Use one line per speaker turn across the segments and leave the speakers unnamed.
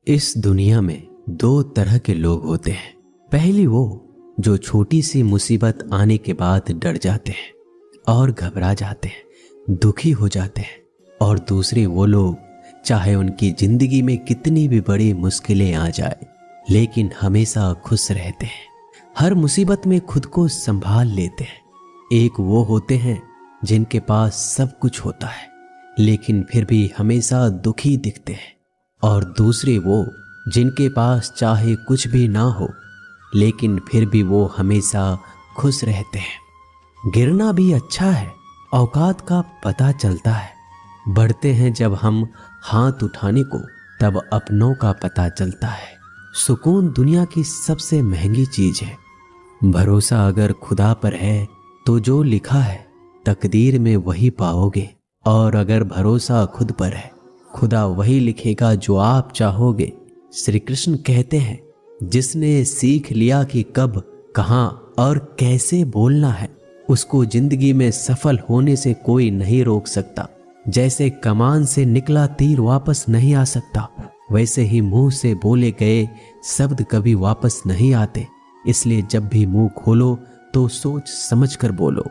इस दुनिया में दो तरह के लोग होते हैं। पहली वो जो छोटी सी मुसीबत आने के बाद डर जाते हैं और घबरा जाते हैं, दुखी हो जाते हैं। और दूसरे वो लोग चाहे उनकी जिंदगी में कितनी भी बड़ी मुश्किलें आ जाए लेकिन हमेशा खुश रहते हैं, हर मुसीबत में खुद को संभाल लेते हैं। एक वो होते हैं जिनके पास सब कुछ होता है लेकिन फिर भी हमेशा दुखी दिखते हैं, और दूसरे वो जिनके पास चाहे कुछ भी ना हो लेकिन फिर भी वो हमेशा खुश रहते हैं। गिरना भी अच्छा है, औकात का पता चलता है। बढ़ते हैं जब हम हाथ उठाने को तब अपनों का पता चलता है। सुकून दुनिया की सबसे महंगी चीज है। भरोसा अगर खुदा पर है तो जो लिखा है तकदीर में वही पाओगे, और अगर भरोसा खुद पर है खुदा वही लिखेगा जो आप चाहोगे। श्री कृष्ण कहते हैं, जिसने सीख लिया कि कब, कहां और कैसे बोलना है, उसको जिंदगी में सफल होने से कोई नहीं रोक सकता। जैसे कमान से निकला तीर वापस नहीं आ सकता, वैसे ही मुंह से बोले गए शब्द कभी वापस नहीं आते। इसलिए जब भी मुंह खोलो तो सोच समझ कर बोलो।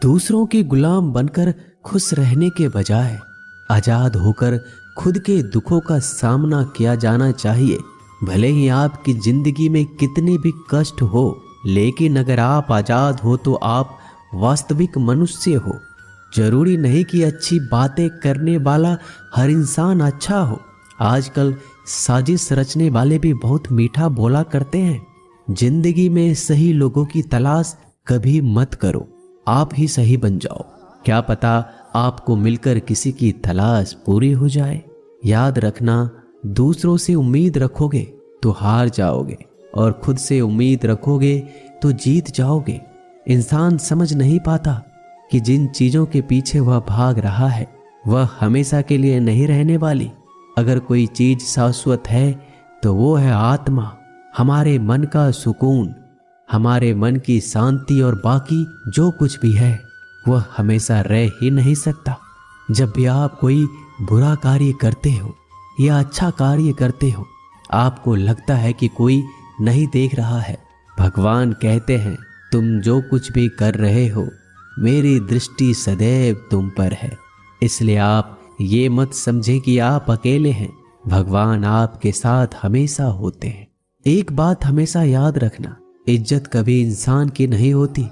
दूसरों की गुलाम बनकर खुश रहने के बजाय आजाद होकर खुद के दुखों का सामना किया जाना चाहिए। भले ही आपकी जिंदगी में कितने भी कष्ट हो, लेकिन अगर आप आजाद हो तो आप वास्तविक मनुष्य हो। जरूरी नहीं कि अच्छी बातें करने वाला हर इंसान अच्छा हो। आजकल साजिश रचने वाले भी बहुत मीठा बोला करते हैं। जिंदगी में सही लोगों की तलाश कभी मत करो, आप ही सही बन जाओ। क्या पता आपको मिलकर किसी की तलाश पूरी हो जाए। याद रखना, दूसरों से उम्मीद रखोगे तो हार जाओगे, और खुद से उम्मीद रखोगे तो जीत जाओगे। इंसान समझ नहीं पाता कि जिन चीजों के पीछे वह भाग रहा है वह हमेशा के लिए नहीं रहने वाली। अगर कोई चीज शाश्वत है तो वो है आत्मा, हमारे मन का सुकून, हमारे मन की शांति, और बाकी जो कुछ भी है वह हमेशा रह ही नहीं सकता। जब भी आप कोई बुरा कार्य करते हो या अच्छा कार्य करते हो, आपको लगता है कि कोई नहीं देख रहा है। भगवान कहते हैं, तुम जो कुछ भी कर रहे हो मेरी दृष्टि सदैव तुम पर है। इसलिए आप ये मत समझें कि आप अकेले हैं, भगवान आपके साथ हमेशा होते हैं। एक बात हमेशा याद रखना, इज्जत कभी इंसान की नहीं होती,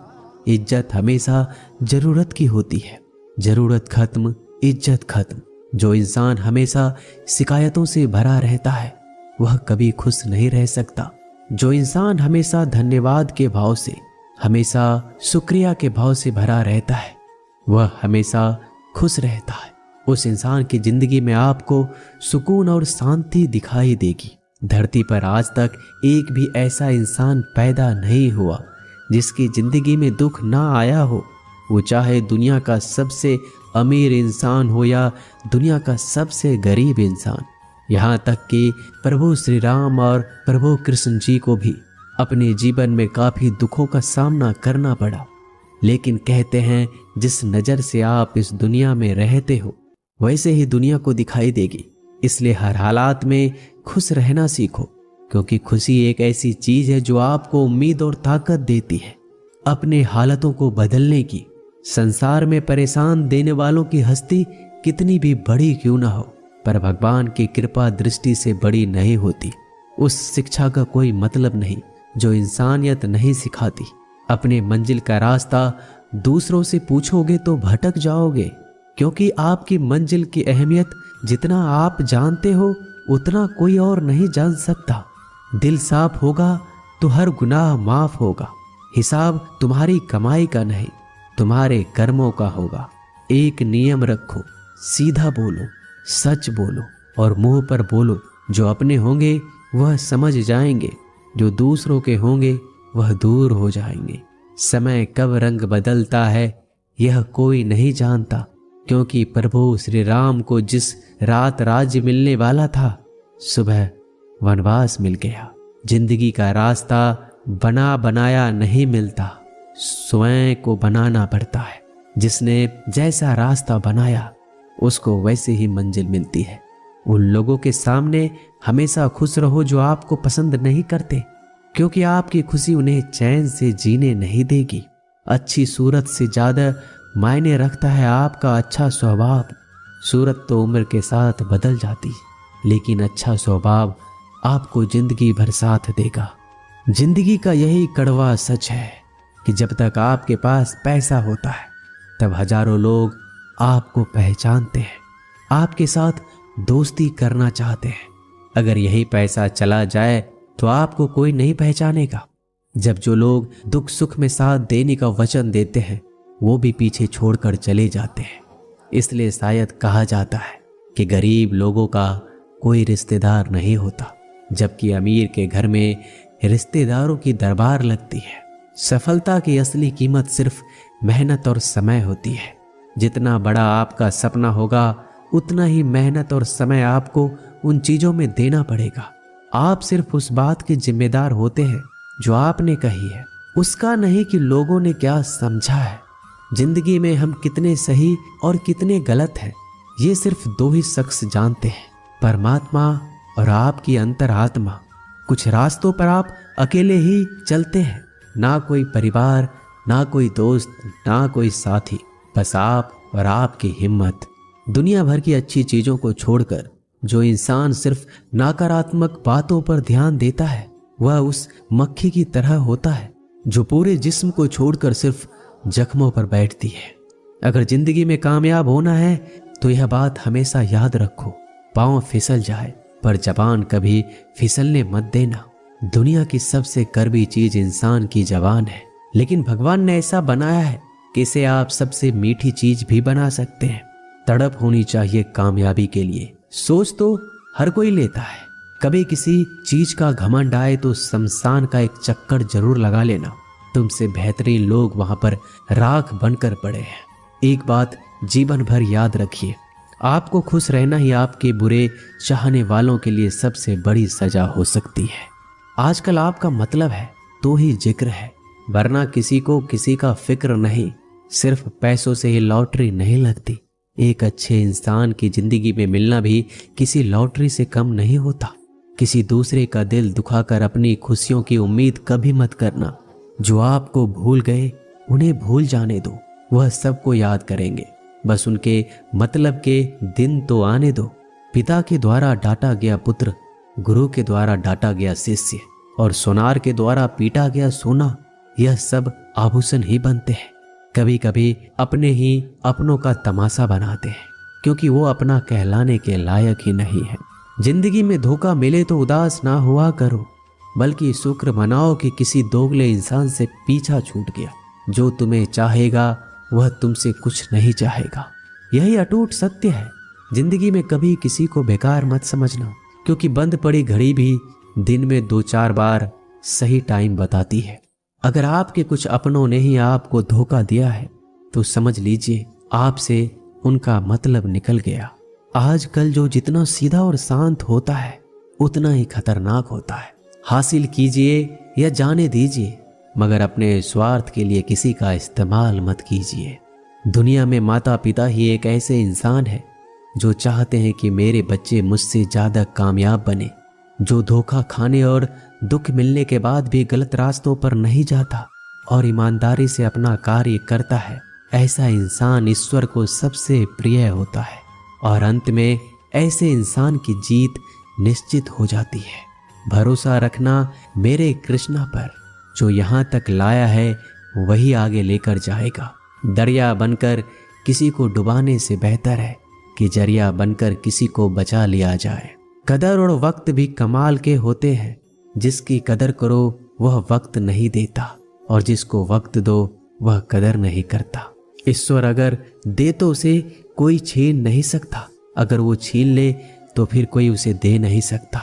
इज्जत हमेशा जरूरत की होती है। जरूरत खत्म, इज्जत खत्म। जो इंसान हमेशा शिकायतों से भरा रहता है वह कभी खुश नहीं रह सकता। जो इंसान हमेशा धन्यवाद के भाव से, हमेशा शुक्रिया के भाव से भरा रहता है वह हमेशा खुश रहता है। उस इंसान की जिंदगी में आपको सुकून और शांति दिखाई देगी। धरती पर आज तक एक भी ऐसा इंसान पैदा नहीं हुआ जिसकी जिंदगी में दुख ना आया हो। वो चाहे दुनिया का सबसे अमीर इंसान हो या दुनिया का सबसे गरीब इंसान। यहाँ तक कि प्रभु श्री राम और प्रभु कृष्ण जी को भी अपने जीवन में काफी दुखों का सामना करना पड़ा। लेकिन कहते हैं, जिस नज़र से आप इस दुनिया में रहते हो वैसे ही दुनिया को दिखाई देगी। इसलिए हर हालात में खुश रहना सीखो, क्योंकि खुशी एक ऐसी चीज है जो आपको उम्मीद और ताकत देती है अपने हालातों को बदलने की। संसार में परेशान देने वालों की हस्ती कितनी भी बड़ी क्यों ना हो, पर भगवान की कृपा दृष्टि से बड़ी नहीं होती। उस शिक्षा का कोई मतलब नहीं जो इंसानियत नहीं सिखाती। अपने मंजिल का रास्ता दूसरों से पूछोगे तो भटक जाओगे, क्योंकि आपकी मंजिल की अहमियत जितना आप जानते हो उतना कोई और नहीं जान सकता। दिल साफ होगा तो हर गुनाह माफ होगा। हिसाब तुम्हारी कमाई का नहीं, तुम्हारे कर्मों का होगा। एक नियम रखो, सीधा बोलो, सच बोलो और मुंह पर बोलो। जो अपने होंगे वह समझ जाएंगे, जो दूसरों के होंगे वह दूर हो जाएंगे। समय कब रंग बदलता है यह कोई नहीं जानता, क्योंकि प्रभु श्री राम को जिस रात राज्य मिलने वाला था सुबह वनवास मिल गया। जिंदगी का रास्ता बना बनाया नहीं मिलता, स्वयं को बनाना पड़ता है। जिसने जैसा रास्ता बनाया उसको वैसे ही मंजिल मिलती है। उन लोगों के सामने हमेशा खुश रहो जो आपको पसंद नहीं करते, क्योंकि आपकी खुशी उन्हें चैन से जीने नहीं देगी। अच्छी सूरत से ज्यादा मायने रखता है आपका अच्छा स्वभाव। सूरत तो उम्र के साथ बदल जाती, लेकिन अच्छा स्वभाव आपको जिंदगी भर साथ देगा। जिंदगी का यही कड़वा सच है कि जब तक आपके पास पैसा होता है तब हजारों लोग आपको पहचानते हैं, आपके साथ दोस्ती करना चाहते हैं। अगर यही पैसा चला जाए तो आपको कोई नहीं पहचानेगा। जब जो लोग दुख सुख में साथ देने का वचन देते हैं वो भी पीछे छोड़कर चले जाते हैं। इसलिए शायद कहा जाता है कि गरीब लोगों का कोई रिश्तेदार नहीं होता, जबकि अमीर के घर में रिश्तेदारों की दरबार लगती है। सफलता की असली कीमत सिर्फ मेहनत और समय होती है। जितना बड़ा आपका सपना होगा उतना ही मेहनत और समय आपको उन चीजों में देना पड़ेगा। आप सिर्फ उस बात के जिम्मेदार होते हैं जो आपने कही है, उसका नहीं कि लोगों ने क्या समझा है। जिंदगी में हम कितने सही और कितने गलत हैं ये सिर्फ दो ही शख्स जानते हैं, परमात्मा और आपकी अंतरात्मा। कुछ रास्तों पर आप अकेले ही चलते हैं, ना कोई परिवार, ना कोई दोस्त, ना कोई साथी, बस आप और आपकी हिम्मत। दुनिया भर की अच्छी चीजों को छोड़कर जो इंसान सिर्फ नकारात्मक बातों पर ध्यान देता है वह उस मक्खी की तरह होता है जो पूरे जिस्म को छोड़कर सिर्फ जख्मों पर बैठती है। अगर जिंदगी में कामयाब होना है तो यह बात हमेशा याद रखो, पांव फिसल जाए पर जबान कभी फिसलने मत देना। दुनिया की सबसे कड़वी चीज इंसान की जबान है, लेकिन भगवान ने ऐसा बनाया है कि इसे आप सबसे मीठी चीज भी बना सकते हैं। तड़प होनी चाहिए कामयाबी के लिए। सोच तो हर कोई लेता है, कभी किसी चीज का घमंड आए तो शमशान का एक चक्कर जरूर लगा लेना। तुमसे बेहतरीन लोग वहां पर राख बनकर पड़े हैं। एक बात जीवन भर याद रखिए, आपको खुश रहना ही आपके बुरे चाहने वालों के लिए सबसे बड़ी सजा हो सकती है। आजकल आपका मतलब है तो ही जिक्र है, वरना किसी को किसी का फिक्र नहीं। सिर्फ पैसों से ही लॉटरी नहीं लगती। एक अच्छे इंसान की जिंदगी में मिलना भी किसी लॉटरी से कम नहीं होता। किसी दूसरे का दिल दुखाकर अपनी खुशियों की उम्मीद कभी मत करना। जो आपको भूल गए उन्हें भूल जाने दो, वह सबको याद करेंगे, बस उनके मतलब के दिन तो आने दो। पिता के द्वारा डांटा गया पुत्र, गुरु के द्वारा डांटा गया शिष्य और सोनार के द्वारा पीटा गया सोना, यह सब आभूषण ही बनते हैं। कभी कभी अपने ही अपनों का तमाशा बनाते हैं, क्योंकि वो अपना कहलाने के लायक ही नहीं है। जिंदगी में धोखा मिले तो उदास ना हुआ करो, बल्कि शुक्र मनाओ कि किसी दोगले इंसान से पीछा छूट गया। जो तुम्हें चाहेगा वह तुमसे कुछ नहीं चाहेगा, यही अटूट सत्य है। जिंदगी में कभी किसी को बेकार मत समझना, क्योंकि बंद पड़ी घड़ी भी दिन में 2-4 बार सही टाइम बताती है। अगर आपके कुछ अपनों ने ही आपको धोखा दिया है तो समझ लीजिए आपसे उनका मतलब निकल गया। आजकल जो जितना सीधा और शांत होता है उतना ही खतरनाक होता है। हासिल कीजिए या जाने दीजिए, मगर अपने स्वार्थ के लिए किसी का इस्तेमाल मत कीजिए। दुनिया में माता पिता ही एक ऐसे इंसान है जो चाहते हैं कि मेरे बच्चे मुझसे ज्यादा कामयाब बने, जो धोखा खाने और दुख मिलने के बाद भी गलत रास्तों पर नहीं जाता और ईमानदारी से अपना कार्य करता है। ऐसा इंसान ईश्वर को सबसे प्रिय होता है और अंत में ऐसे इंसान की जीत निश्चित हो जाती है। भरोसा रखना मेरे कृष्णा पर, जो यहाँ तक लाया है वही आगे लेकर जाएगा। दरिया बनकर किसी को डुबाने से बेहतर है कि जरिया बनकर किसी को बचा लिया जाए। कदर और वक्त भी कमाल के होते हैं। जिसकी कदर करो वह वक्त नहीं देता और जिसको वक्त दो वह कदर नहीं करता। ईश्वर अगर दे तो उसे कोई छीन नहीं सकता, अगर वो छीन ले तो फिर कोई उसे दे नहीं सकता।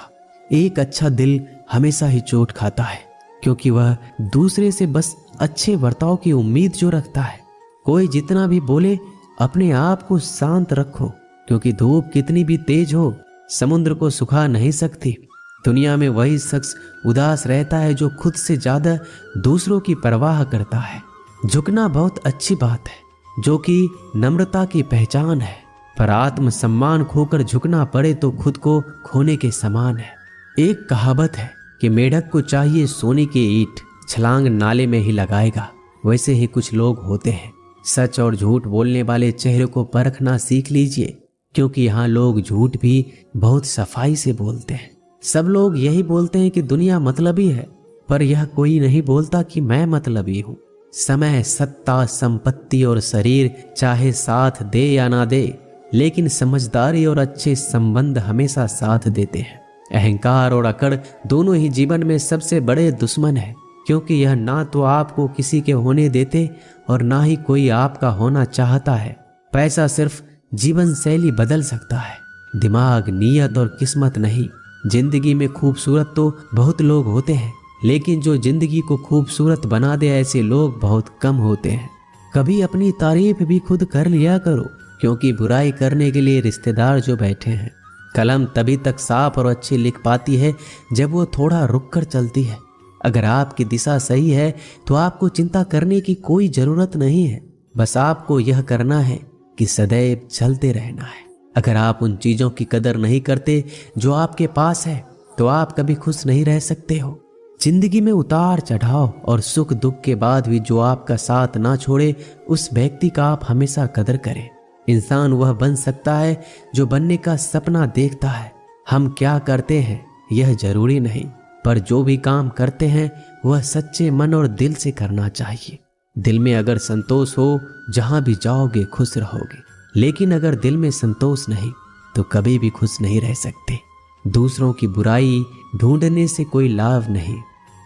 एक अच्छा दिल हमेशा ही चोट खाता है, क्योंकि वह दूसरे से बस अच्छे बर्ताव की उम्मीद जो रखता है। कोई जितना भी बोले अपने आप को शांत रखो, क्योंकि धूप कितनी भी तेज हो समुद्र को सुखा नहीं सकती। दुनिया में वही शख्स उदास रहता है जो खुद से ज्यादा दूसरों की परवाह करता है। झुकना बहुत अच्छी बात है, जो कि नम्रता की पहचान है। पर आत्म सम्मान खोकर झुकना पड़े तो खुद को खोने के समान है। एक कहावत है कि मेढक को चाहिए सोने की ईंट, छलांग नाले में ही लगाएगा। वैसे ही कुछ लोग होते हैं। सच और झूठ बोलने वाले चेहरे को परखना सीख लीजिए, क्योंकि यहाँ लोग झूठ भी बहुत सफाई से बोलते हैं। सब लोग यही बोलते हैं कि दुनिया मतलबी है, पर यह कोई नहीं बोलता कि मैं मतलबी हूँ। समय, सत्ता, संपत्ति और शरीर चाहे साथ दे या ना दे, लेकिन समझदारी और अच्छे संबंध हमेशा साथ देते हैं। अहंकार और अकड़ दोनों ही जीवन में सबसे बड़े दुश्मन है, क्योंकि यह ना तो आपको किसी के होने देते और ना ही कोई आपका होना चाहता है। पैसा सिर्फ जीवन शैली बदल सकता है, दिमाग, नीयत और किस्मत नहीं। जिंदगी में खूबसूरत तो बहुत लोग होते हैं, लेकिन जो जिंदगी को खूबसूरत बना दे ऐसे लोग बहुत कम होते हैं। कभी अपनी तारीफ भी खुद कर लिया करो, क्योंकि बुराई करने के लिए रिश्तेदार जो बैठे हैं। कलम तभी तक साफ और अच्छी लिख पाती है जब वो थोड़ा रुक कर चलती है। अगर आपकी दिशा सही है तो आपको चिंता करने की कोई जरूरत नहीं है। बस आपको यह करना है कि सदैव चलते रहना है। अगर आप उन चीजों की कदर नहीं करते जो आपके पास है, तो आप कभी खुश नहीं रह सकते हो। जिंदगी में उतार चढ़ाव और सुख दुख के बाद भी जो आपका साथ ना छोड़े, उस व्यक्ति का आप हमेशा कदर करें। इंसान वह बन सकता है जो बनने का सपना देखता है। हम क्या करते हैं यह जरूरी नहीं, पर जो भी काम करते हैं वह सच्चे मन और दिल से करना चाहिए। दिल में अगर संतोष हो, जहां भी जाओगे खुश रहोगे, लेकिन अगर दिल में संतोष नहीं तो कभी भी खुश नहीं रह सकते। दूसरों की बुराई ढूंढने से कोई लाभ नहीं,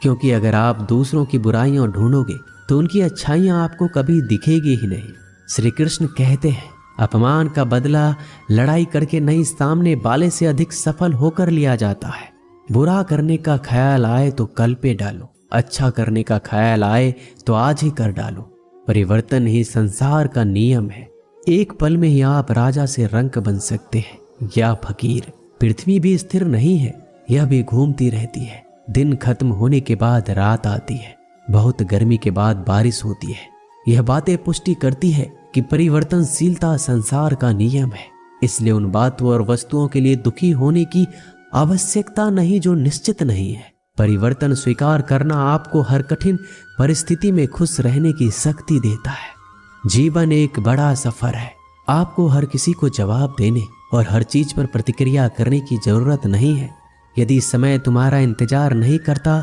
क्योंकि अगर आप दूसरों की बुराइयां ढूंढोगे तो उनकी अच्छाइयां आपको कभी दिखेगी ही नहीं। श्री कृष्ण कहते हैं, अपमान का बदला लड़ाई करके नहीं, सामने वाले से अधिक सफल होकर लिया जाता है। बुरा करने का ख्याल आए तो कल पे डालो, अच्छा करने का ख्याल आए तो आज ही कर डालो। परिवर्तन ही संसार का नियम है। एक पल में ही आप राजा से रंक बन सकते हैं या फकीर। पृथ्वी भी स्थिर नहीं है, यह भी घूमती रहती है। दिन खत्म होने के बाद रात आती है, बहुत गर्मी के बाद बारिश होती है। यह बातें पुष्टि करती है कि परिवर्तनशीलता संसार का नियम है। इसलिए उन बातों और वस्तुओं के लिए दुखी होने की आवश्यकता नहीं जो निश्चित नहीं है। परिवर्तन स्वीकार करना आपको हर कठिन परिस्थिति में खुश रहने की शक्ति देता है। जीवन एक बड़ा सफर है। आपको हर किसी को जवाब देने और हर चीज पर प्रतिक्रिया करने की जरूरत नहीं है। यदि समय तुम्हारा इंतजार नहीं करता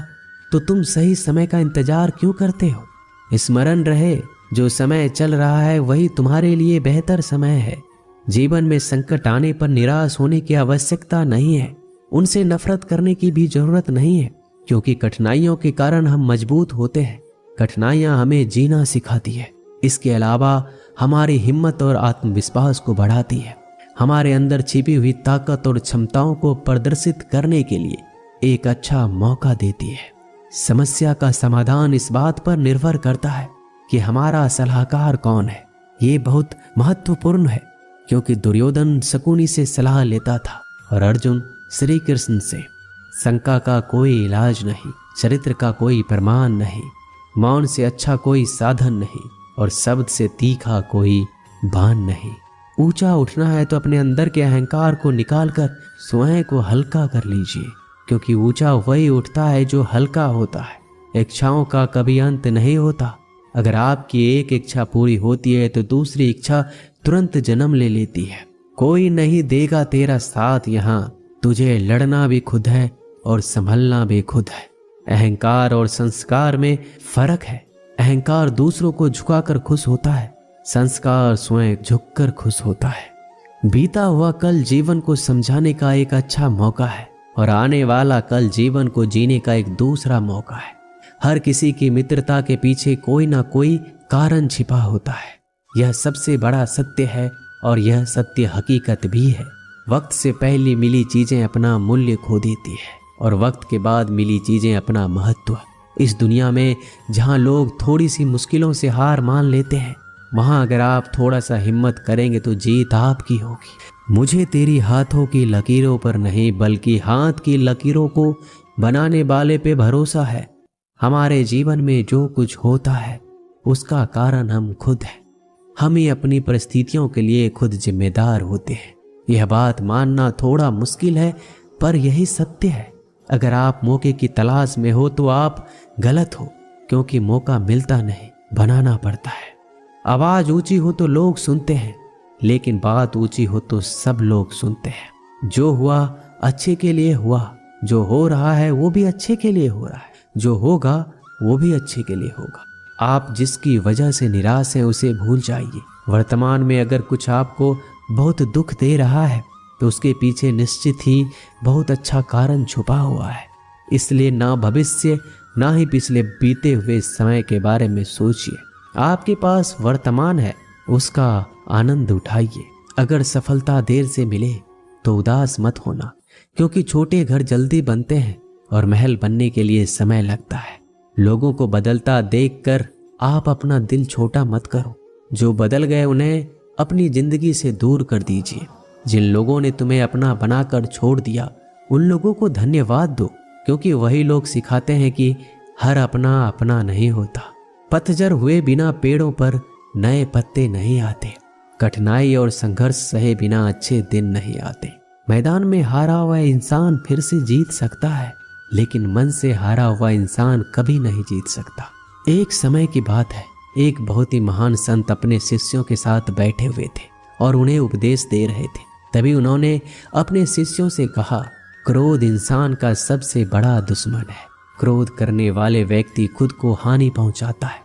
तो तुम सही समय का इंतजार क्यों करते हो। स्मरण रहे, जो समय चल रहा है वही तुम्हारे लिए बेहतर समय है। जीवन में संकट आने पर निराश होने की आवश्यकता नहीं है। उनसे नफरत करने की भी जरूरत नहीं है, क्योंकि कठिनाइयों के कारण हम मजबूत होते हैं। कठिनाइयां हमें जीना सिखाती है। इसके अलावा हमारी हिम्मत और आत्मविश्वास को बढ़ाती है। हमारे अंदर छिपी हुई ताकत और क्षमताओं को प्रदर्शित करने के लिए एक अच्छा मौका देती है। समस्या का समाधान इस बात पर निर्भर करता है कि हमारा सलाहकार कौन है। ये बहुत महत्वपूर्ण है, क्योंकि दुर्योधन शकुनी से सलाह लेता था और अर्जुन श्री कृष्ण से। शंका का कोई इलाज नहीं, चरित्र का कोई प्रमाण नहीं, मौन से अच्छा कोई साधन नहीं और शब्द से तीखा कोई बाण नहीं। ऊंचा उठना है तो अपने अंदर के अहंकार को निकालकर स्वयं को हल्का कर लीजिए, क्योंकि ऊंचा वही उठता है जो हल्का होता है। इच्छाओं का कभी अंत नहीं होता। अगर आपकी एक इच्छा पूरी होती है तो दूसरी इच्छा तुरंत जन्म ले लेती है। कोई नहीं देगा तेरा साथ यहाँ, तुझे लड़ना भी खुद है और संभलना भी खुद है। अहंकार और संस्कार में फर्क है। अहंकार दूसरों को झुकाकर खुश होता है, संस्कार स्वयं झुककर खुश होता है। बीता हुआ कल जीवन को समझाने का एक अच्छा मौका है और आने वाला कल जीवन को जीने का एक दूसरा मौका है। हर किसी की मित्रता के पीछे कोई ना कोई कारण छिपा होता है। यह सबसे बड़ा सत्य है और यह सत्य हकीकत भी है। वक्त से पहले मिली चीजें अपना मूल्य खो देती है और वक्त के बाद मिली चीजें अपना महत्व। इस दुनिया में जहां लोग थोड़ी सी मुश्किलों से हार मान लेते हैं, वहां अगर आप थोड़ा सा हिम्मत करेंगे तो जीत आपकी होगी। मुझे तेरी हाथों की लकीरों पर नहीं, बल्कि हाथ की लकीरों को बनाने वाले पे भरोसा है। हमारे जीवन में जो कुछ होता है उसका कारण हम खुद हैं। हम ही अपनी परिस्थितियों के लिए खुद जिम्मेदार होते हैं। यह बात मानना थोड़ा मुश्किल है, पर यही सत्य है। अगर आप मौके की तलाश में हो तो आप गलत हो, क्योंकि मौका मिलता नहीं, बनाना पड़ता है। आवाज ऊंची हो तो लोग सुनते हैं, लेकिन बात ऊंची हो तो सब लोग सुनते हैं। जो हुआ अच्छे के लिए हुआ, जो हो रहा है वो भी अच्छे के लिए हो रहा है, जो होगा वो भी अच्छे के लिए होगा। आप जिसकी वजह से निराश हैं उसे भूल जाइए। वर्तमान में अगर कुछ आपको बहुत दुख दे रहा है तो उसके पीछे निश्चित ही बहुत अच्छा कारण छुपा हुआ है। इसलिए ना भविष्य ना ही पिछले बीते हुए समय के बारे में सोचिए। आपके पास वर्तमान है, उसका आनंद उठाइए। अगर सफलता देर से मिले तो उदास मत होना, क्योंकि छोटे घर जल्दी बनते हैं और महल बनने के लिए समय लगता है। लोगों को बदलता देखकर आप अपना दिल छोटा मत करो। जो बदल गए उन्हें अपनी जिंदगी से दूर कर दीजिए। जिन लोगों ने तुम्हें अपना बनाकर छोड़ दिया उन लोगों को धन्यवाद दो, क्योंकि वही लोग सिखाते हैं कि हर अपना अपना नहीं होता। पतझड़ हुए बिना पेड़ों पर नए पत्ते नहीं आते। कठिनाई और संघर्ष सहे बिना अच्छे दिन नहीं आते। मैदान में हारा हुआ इंसान फिर से जीत सकता है, लेकिन मन से हारा हुआ इंसान कभी नहीं जीत सकता। एक समय की बात है, एक बहुत ही महान संत अपने शिष्यों के साथ बैठे हुए थे और उन्हें उपदेश दे रहे थे। तभी उन्होंने अपने शिष्यों से कहा, क्रोध इंसान का सबसे बड़ा दुश्मन है। क्रोध करने वाले व्यक्ति खुद को हानि पहुंचाता है,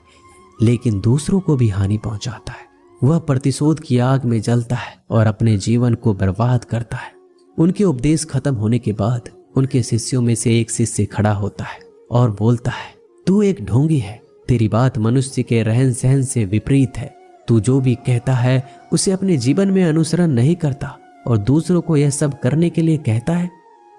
लेकिन दूसरों को भी हानि पहुंचाता है। वह प्रतिशोध की आग में जलता है और अपने जीवन को बर्बाद करता है। उनके उपदेश खत्म होने के बाद उनके शिष्यों में से एक शिष्य खड़ा होता है और बोलता है, तू एक ढोंगी है। तेरी बात मनुष्य के रहन सहन से विपरीत है। तू जो भी कहता है उसे अपने जीवन में अनुसरण नहीं करता और दूसरों को यह सब करने के लिए कहता है।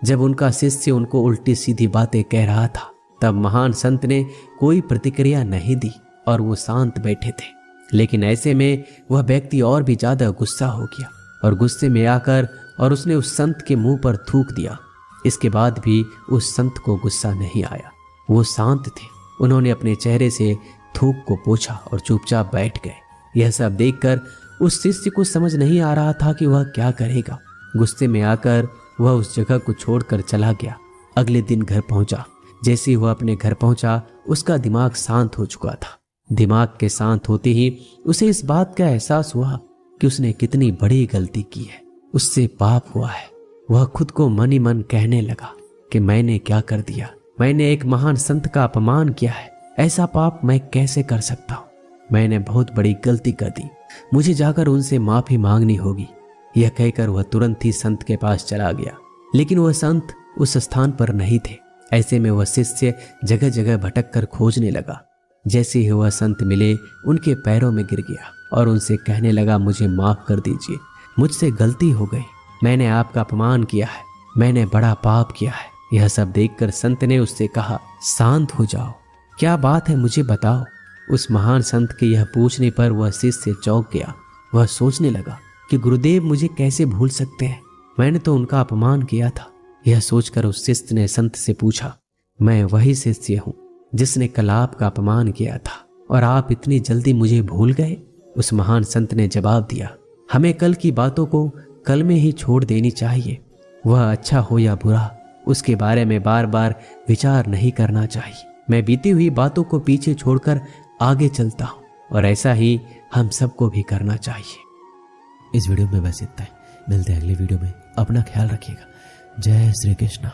जब उनका शिष्य उनको उल्टी सीधी बातें कह रहा था, तब महान संत ने कोई प्रतिक्रिया नहीं दी और वो शांत बैठे थे। लेकिन ऐसे में वह व्यक्ति और भी ज्यादा गुस्सा हो गया और गुस्से में आकर और उसने उस संत के मुंह पर थूक दिया। इसके बाद भी उस संत को गुस्सा नहीं आया, वो शांत थे। उन्होंने अपने चेहरे से थूक को पोंछा और चुपचाप बैठ गए। यह सब देखकर उस शिष्य को समझ नहीं आ रहा था कि वह क्या करेगा। गुस्से में आकर वह उस जगह को छोड़कर चला गया। अगले दिन घर पहुंचा। जैसे ही वह अपने घर पहुंचा, उसका दिमाग शांत हो चुका था। दिमाग के शांत होते ही उसे इस बात का एहसास हुआ कि उसने कितनी बड़ी गलती की है, उससे पाप हुआ है। वह खुद को मन ही मन कहने लगा कि मैंने क्या कर दिया, मैंने एक महान संत का अपमान किया है, ऐसा पाप मैं कैसे कर सकता हूँ, मैंने बहुत बड़ी गलती कर दी, मुझे जाकर उनसे माफी मांगनी होगी। यह कहकर वह तुरंत ही संत के पास चला गया, लेकिन वह संत उस स्थान पर नहीं थे। ऐसे में वह शिष्य जगह जगह भटक कर खोजने लगा। जैसे ही वह संत मिले, उनके पैरों में गिर गया और उनसे कहने लगा, मुझे माफ कर दीजिए, मुझसे गलती हो गई, मैंने आपका अपमान किया है, मैंने बड़ा पाप किया है। यह सब देखकर संत ने उससे कहा, शांत हो जाओ, क्या बात है मुझे बताओ। उस महान संत के यह पूछने पर वह शिष्य चौंक गया। वह सोचने लगा कि गुरुदेव मुझे कैसे भूल सकते हैं, मैंने तो उनका अपमान किया था। यह सोचकर उस शिष्य ने संत से पूछा, मैं वही शिष्य हूँ जिसने कल आपका अपमान किया था और आप इतनी जल्दी मुझे भूल गए। उस महान संत ने जवाब दिया, हमें कल की बातों को कल में ही छोड़ देनी चाहिए। वह अच्छा हो या बुरा, उसके बारे में बार बार विचार नहीं करना चाहिए। मैं बीती हुई बातों को पीछे छोड़कर आगे चलता हूँ और ऐसा ही हम सबको भी करना चाहिए।
इस वीडियो में बस इतना ही। मिलते हैं अगले वीडियो में। अपना ख्याल रखिएगा। जय श्री कृष्णा।